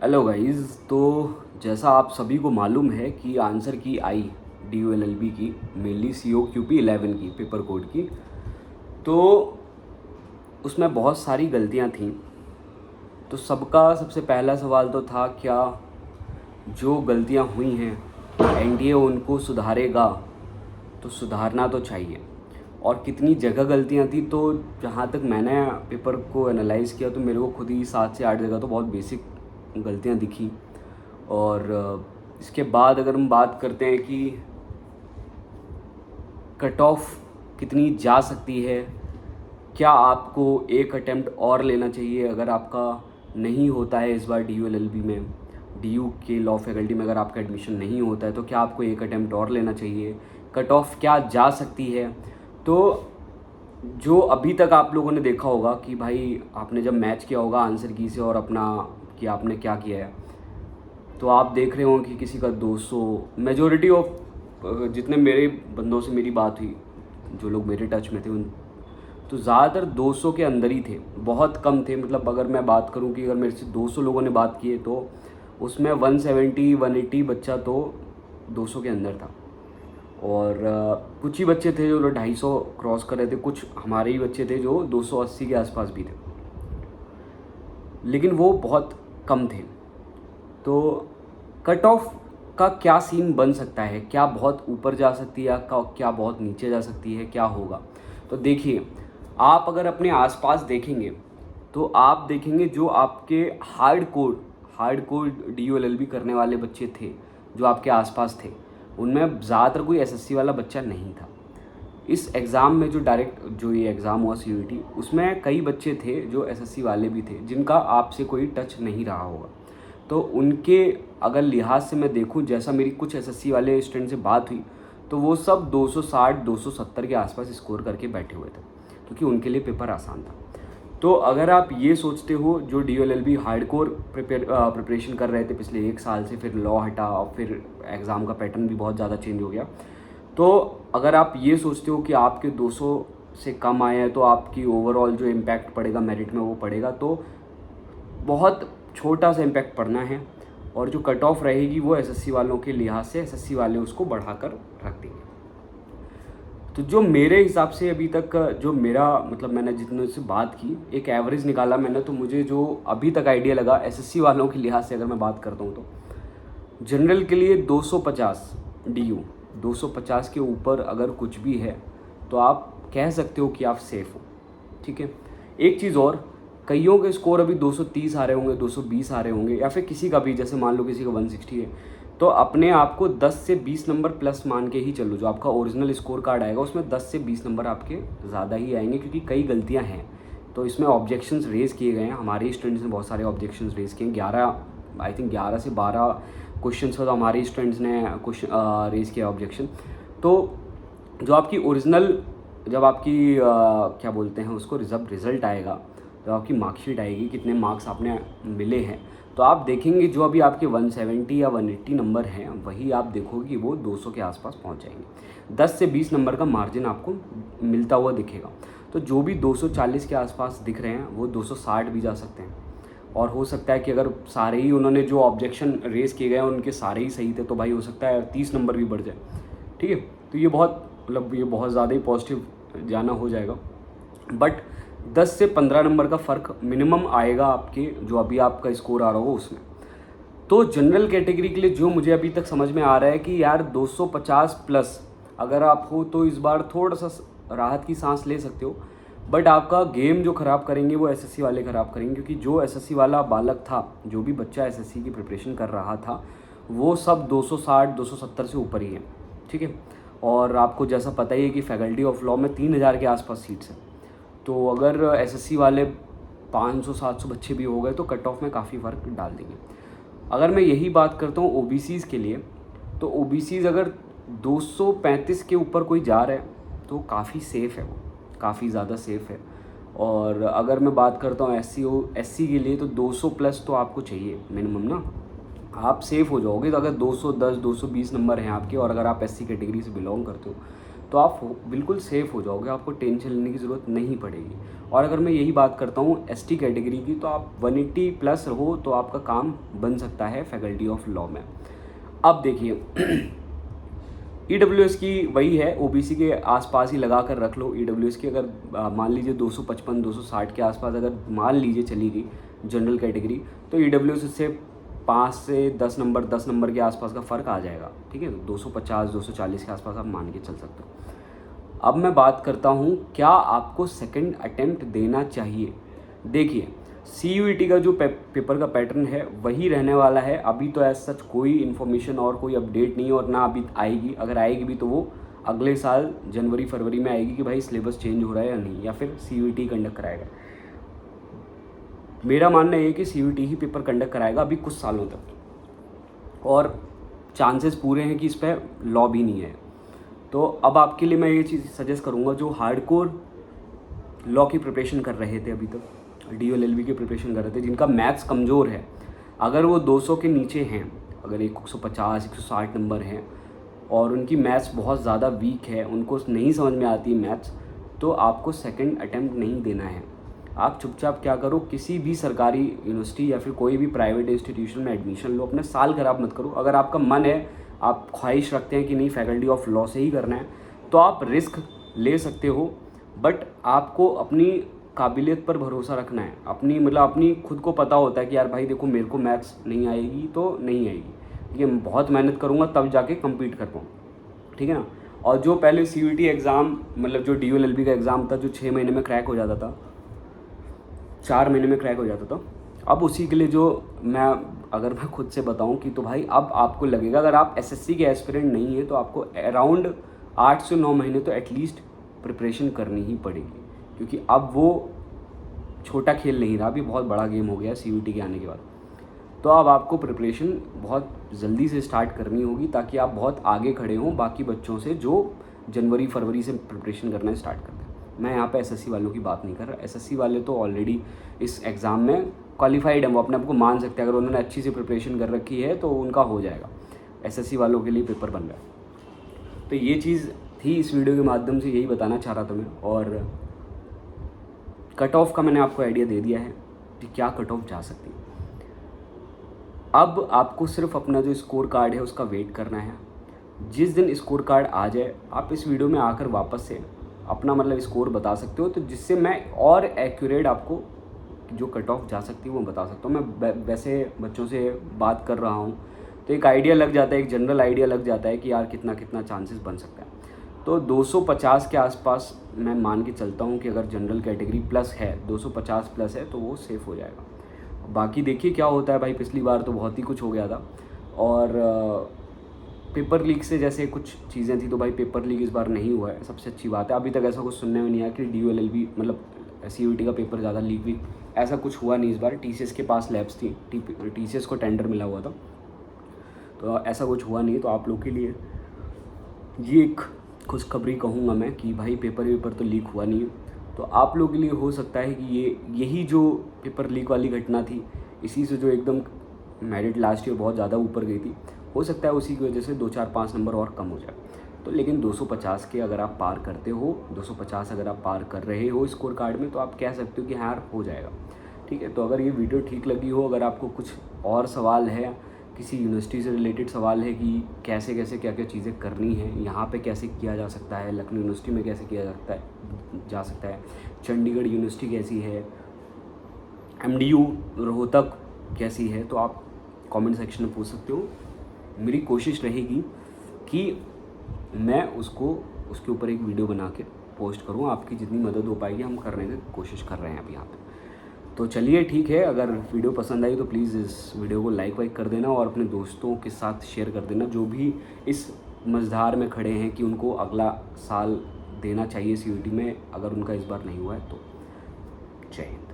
Hello guys. तो जैसा आप सभी को मालूम है कि आंसर की आई DULLB की मेनली COQP11 की पेपर कोड की, तो उसमें बहुत सारी गलतियां थीं। तो सबका सबसे पहला सवाल तो था, क्या जो गलतियां हुई हैं NDA उनको सुधारेगा? तो सुधारना तो चाहिए। और कितनी जगह गलतियां थी, तो जहाँ तक मैंने पेपर को एनालाइज़ किया तो मेरे को खुद ही 7 से 8 जगह तो बहुत बेसिक गलतियां दिखी। और इसके बाद अगर हम बात करते हैं कि कट ऑफ कितनी जा सकती है, क्या आपको एक अटेम्प्ट और लेना चाहिए अगर आपका नहीं होता है इस बार DULLB में, DU के लॉ फैकल्टी में अगर आपका एडमिशन नहीं होता है तो क्या आपको एक अटेम्प्ट और लेना चाहिए, कट ऑफ क्या जा सकती है। तो जो अभी तक आप लोगों ने देखा होगा कि भाई आपने जब मैच किया होगा आंसर की से और अपना कि आपने क्या किया है, तो आप देख रहे हो कि किसी का 200, मेजॉरिटी ऑफ जितने मेरे बंदों से मेरी बात हुई, जो लोग मेरे टच में थे उन, तो ज़्यादातर 200 के अंदर ही थे, बहुत कम थे। मतलब अगर मैं बात करूं कि अगर मेरे से 200 लोगों ने बात की है तो उसमें 170 180 बच्चा तो 200 के अंदर था। और कुछ ही बच्चे थे जो 250 क्रॉस कर रहे थे, कुछ हमारे ही बच्चे थे जो 280 के आसपास भी थे, लेकिन वो बहुत कम थे। तो कट ऑफ का क्या सीन बन सकता है, क्या बहुत ऊपर जा सकती है, क्या बहुत नीचे जा सकती है, क्या होगा? तो देखिए, आप अगर अपने आसपास देखेंगे तो आप देखेंगे जो आपके हार्ड कोर DULLB करने वाले बच्चे थे जो आपके आसपास थे, उनमें ज़्यादातर कोई SSC वाला बच्चा नहीं था। इस एग्ज़ाम में जो ये एग्ज़ाम हुआ CUET, उसमें कई बच्चे थे जो SSC वाले भी थे जिनका आपसे कोई टच नहीं रहा होगा। तो उनके अगर लिहाज से मैं देखूं, जैसा मेरी कुछ SSC वाले स्टूडेंट से बात हुई, तो वो सब 260 270 के आसपास स्कोर करके बैठे हुए थे, क्योंकि उनके लिए पेपर आसान था। तो अगर आप ये सोचते हो, जो DULLB हार्डकोर प्रिपरेशन कर रहे थे पिछले 1 साल से, फिर लॉ हटा और फिर एग्ज़ाम का पैटर्न भी बहुत ज़्यादा चेंज हो गया, तो अगर आप ये सोचते हो कि आपके 200 से कम आए हैं तो आपकी ओवरऑल जो इम्पैक्ट पड़ेगा मेरिट में वो पड़ेगा, तो बहुत छोटा सा इम्पैक्ट पड़ना है। और जो कट ऑफ रहेगी वो SSC वालों के लिहाज से SSC वाले उसको बढ़ाकर रख देंगे। तो जो मेरे हिसाब से अभी तक जो मेरा मतलब मैंने जितने से बात की, एक एवरेज निकाला मैंने, तो मुझे जो अभी तक आइडिया लगा SSC वालों के लिहाज से अगर मैं बात करता हूँ, तो जनरल के लिए 250 DU, 250 के ऊपर अगर कुछ भी है तो आप कह सकते हो कि आप सेफ़ हो। ठीक है। एक चीज़ और, कईयों के स्कोर अभी 230 आ रहे होंगे, 220 आ रहे होंगे, या फिर किसी का भी, जैसे मान लो किसी का 160 है, तो अपने आप को 10 से 20 नंबर प्लस मान के ही चलो। जो आपका ओरिजिनल स्कोर कार्ड आएगा उसमें 10 से 20 नंबर आपके ज़्यादा ही आएंगे, क्योंकि कई गलतियाँ हैं। तो इसमें ऑब्जेक्शंस रेज़ किए गए हैं, हमारे स्टूडेंट्स ने बहुत सारे ऑब्जेक्शंस रेज़ किए हैं। 11 से 12 क्वेश्चन पर तो हमारे स्टूडेंट्स ने क्वेश्चन रेज़ किया ऑब्जेक्शन। तो जो आपकी ओरिजिनल, जब आपकी क्या बोलते हैं उसको, रिज़ल्ट आएगा, जब आपकी मार्कशीट आएगी, कितने मार्क्स आपने मिले हैं, तो आप देखेंगे जो अभी आपके 170 या 180 नंबर हैं, वही आप देखोगे कि वो 200 के आसपास पहुंच जाएंगे। 10 से 20 नंबर का मार्जिन आपको मिलता हुआ दिखेगा। तो जो भी 240 के आसपास दिख रहे हैं वो 260 भी जा सकते हैं। और हो सकता है कि अगर सारे ही उन्होंने जो ऑब्जेक्शन रेज़ किए गए हैं उनके सारे ही सही थे, तो भाई हो सकता है 30 नंबर भी बढ़ जाए। ठीक है। तो ये बहुत ज़्यादा ही पॉजिटिव जाना हो जाएगा। बट 10 से 15 नंबर का फ़र्क मिनिमम आएगा आपके, जो अभी आपका स्कोर आ रहा हो उसमें। तो जनरल कैटेगरी के लिए जो मुझे अभी तक समझ में आ रहा है कि यार 250 प्लस अगर आप हो तो इस बार थोड़ा सा राहत की सांस ले सकते हो। बट आपका गेम जो ख़राब करेंगे वो SSC वाले ख़राब करेंगे, क्योंकि जो SSC वाला बालक था, जो भी बच्चा SSC की प्रिपरेशन कर रहा था, वो सब 260 270 से ऊपर ही है। ठीक है। और आपको जैसा पता ही है कि फैकल्टी ऑफ लॉ में 3000 के आसपास सीट्स हैं। तो अगर SSC वाले 500 700 बच्चे भी हो गए तो कट ऑफ में काफ़ी फ़र्क डाल देंगे। अगर मैं यही बात करता हूँ OBCs के लिए, तो OBCs अगर 235 के ऊपर कोई जा रहा है तो काफ़ी सेफ़ है, वो काफ़ी ज़्यादा सेफ़ है। और अगर मैं बात करता हूँ SC के लिए, तो 200 प्लस तो आपको चाहिए मिनिमम ना, आप सेफ़ हो जाओगे। तो अगर 210 220 नंबर हैं आपके, और अगर आप SC कैटेगरी से बिलोंग करते हो, तो आप बिल्कुल सेफ़ हो जाओगे, आपको टेंशन लेने की ज़रूरत नहीं पड़ेगी। और अगर मैं यही बात करता हूँ एसटी कैटेगरी की, तो आप 180 प्लस रहो तो आपका काम बन सकता है फैकल्टी ऑफ लॉ में। अब देखिए ईडब्ल्यूएस की वही है, ओबीसी के आसपास ही लगा कर रख लो। ईडब्ल्यूएस की अगर मान लीजिए 255 260 के आसपास अगर मान लीजिए चली गई जनरल कैटेगरी, तो ईडब्ल्यूएस से 5 से 10 नंबर 10 नंबर के आसपास का फ़र्क आ जाएगा, ठीक है। 250 240 के आसपास आप मान के चल सकते हो। अब मैं बात करता हूँ क्या आपको सेकंड अटेम्प्ट देना चाहिए। देखिए CUET का जो पेपर का पैटर्न है वही रहने वाला है। अभी तो ऐसा सच कोई इन्फॉर्मेशन और कोई अपडेट नहीं है, और ना अभी आएगी। अगर आएगी भी तो वो अगले साल जनवरी फरवरी में आएगी कि भाई सिलेबस चेंज हो रहा है या नहीं, या फिर CUET कंडक्ट कराएगा। मेरा मानना है कि CUET ही पेपर कंडक्ट कराएगा अभी कुछ सालों तक, और चांसेस पूरे हैं कि इस पर लॉ भी नहीं है। तो अब आपके लिए मैं ये चीज़ सजेस्ट करूँगा, जो हार्डकोर लॉ की प्रिपरेशन कर रहे थे अभी तक, DOLLB की प्रिपरेशन कर रहे थे, जिनका मैथ्स कमज़ोर है, अगर वो 200 के नीचे हैं, अगर 150 160 नंबर हैं और उनकी मैथ्स बहुत ज़्यादा वीक है, उनको नहीं समझ में आती है मैथ्स, तो आपको सेकंड अटेम्प्ट नहीं देना है। आप चुपचाप क्या करो, किसी भी सरकारी यूनिवर्सिटी या फिर कोई भी प्राइवेट इंस्टीट्यूशन में एडमिशन लो, अपने साल खराब मत करो। अगर आपका मन है, आप ख्वाहिश रखते हैं कि नहीं फैकल्टी ऑफ लॉ से ही करना है, तो आप रिस्क ले सकते हो, बट आपको अपनी काबिलियत पर भरोसा रखना है। अपनी खुद को पता होता है कि यार भाई देखो मेरे को मैथ्स नहीं आएगी तो नहीं आएगी, ठीक है, मैं बहुत मेहनत करूँगा तब जाके कम्पीट कर पाऊँ, ठीक है ना। और जो पहले CUET एग्ज़ाम, मतलब जो DOLLB का एग्ज़ाम था, जो 6 महीने में क्रैक हो जाता था, 4 महीने में क्रैक हो जाता था, अब उसी के लिए अगर मैं खुद से बताऊं कि तो भाई अब आपको लगेगा, अगर आप SSC के एस्पिरेंट नहीं है तो आपको अराउंड 8 से 9 महीने तो एटलीस्ट प्रिपरेशन करनी ही पड़ेगी, क्योंकि अब वो छोटा खेल नहीं रहा, अभी बहुत बड़ा गेम हो गया CUET के आने के बाद। तो अब आपको प्रिपरेशन बहुत जल्दी से स्टार्ट करनी होगी, ताकि आप बहुत आगे खड़े हों बाकी बच्चों से जो जनवरी फरवरी से प्रिपरेशन करना स्टार्ट करते हैं। मैं यहाँ पे SSC वालों की बात नहीं कर रहा। SSC वाले तो ऑलरेडी इस एग्ज़ाम में क्वालिफाइड हैं, वो अपने आप को मान सकते हैं, अगर उन्होंने अच्छी सी प्रिपरेशन कर रखी है तो उनका हो जाएगा। SSC वालों के लिए पेपर बन रहा है। तो ये चीज़ थी, इस वीडियो के माध्यम से यही बताना चाह रहा था मैं। और कट ऑफ का मैंने आपको आइडिया दे दिया है कि क्या कट ऑफ जा सकती है। अब आपको सिर्फ अपना जो स्कोर कार्ड है उसका वेट करना है। जिस दिन स्कोर कार्ड आ जाए, आप इस वीडियो में आकर वापस से अपना स्कोर बता सकते हो, तो जिससे मैं और एक्यूरेट आपको जो कट ऑफ जा सकती है वो बता सकता हूँ। मैं वैसे बच्चों से बात कर रहा हूँ तो एक आइडिया लग जाता है, एक जनरल आइडिया लग जाता है कि यार कितना कितना चांसेस बन सकता है। तो 250 के आसपास मैं मान के चलता हूँ कि अगर जनरल कैटेगरी प्लस है, 250 प्लस है, तो वो सेफ़ हो जाएगा। बाकी देखिए क्या होता है भाई, पिछली बार तो बहुत ही कुछ हो गया था, और पेपर लीक से जैसे कुछ चीज़ें थी, तो भाई पेपर लीक इस बार नहीं हुआ है, सबसे अच्छी बात है। अभी तक ऐसा कुछ सुनने में नहीं आया कि DOLLB मतलब CUET का पेपर ज़्यादा लीक वीक ऐसा कुछ हुआ नहीं इस बार। TCS के पास लैब्स थी, TCS को टेंडर मिला हुआ था, तो ऐसा कुछ हुआ नहीं। तो आप लोग के लिए ये एक खुशखबरी कहूँगा मैं कि भाई पेपर तो लीक हुआ नहीं है। तो आप लोगों के लिए हो सकता है कि यही जो पेपर लीक वाली घटना थी, इसी से जो एकदम मेरिट लास्ट ईयर बहुत ज़्यादा ऊपर गई थी, हो सकता है उसी की वजह से 2 4 5 नंबर और कम हो जाए। तो लेकिन 250 के अगर आप पार करते हो, 250 अगर आप पार कर रहे हो स्कोर कार्ड में, तो आप कह सकते हो कि हाँ यार हो जाएगा, ठीक है। तो अगर ये वीडियो ठीक लगी हो, अगर आपको कुछ और सवाल है, किसी यूनिवर्सिटी से रिलेटेड सवाल है कि कैसे कैसे क्या क्या चीज़ें करनी है, यहाँ पे कैसे किया जा सकता है, लखनऊ यूनिवर्सिटी में कैसे किया जा सकता है, चंडीगढ़ यूनिवर्सिटी कैसी है, MDU रोहतक कैसी है, तो आप कमेंट सेक्शन में पूछ सकते हो। मेरी कोशिश रहेगी कि मैं उसके ऊपर एक वीडियो बना के पोस्ट करूँ। आपकी जितनी मदद हो पाएगी हम करने की कोशिश कर रहे हैं अभी यहाँ पे। तो चलिए ठीक है, अगर वीडियो पसंद आई तो प्लीज़ इस वीडियो को लाइक कर देना और अपने दोस्तों के साथ शेयर कर देना, जो भी इस मझधार में खड़े हैं कि उनको अगला साल देना चाहिए CUET में, अगर उनका इस बार नहीं हुआ है तो। जय हिंद।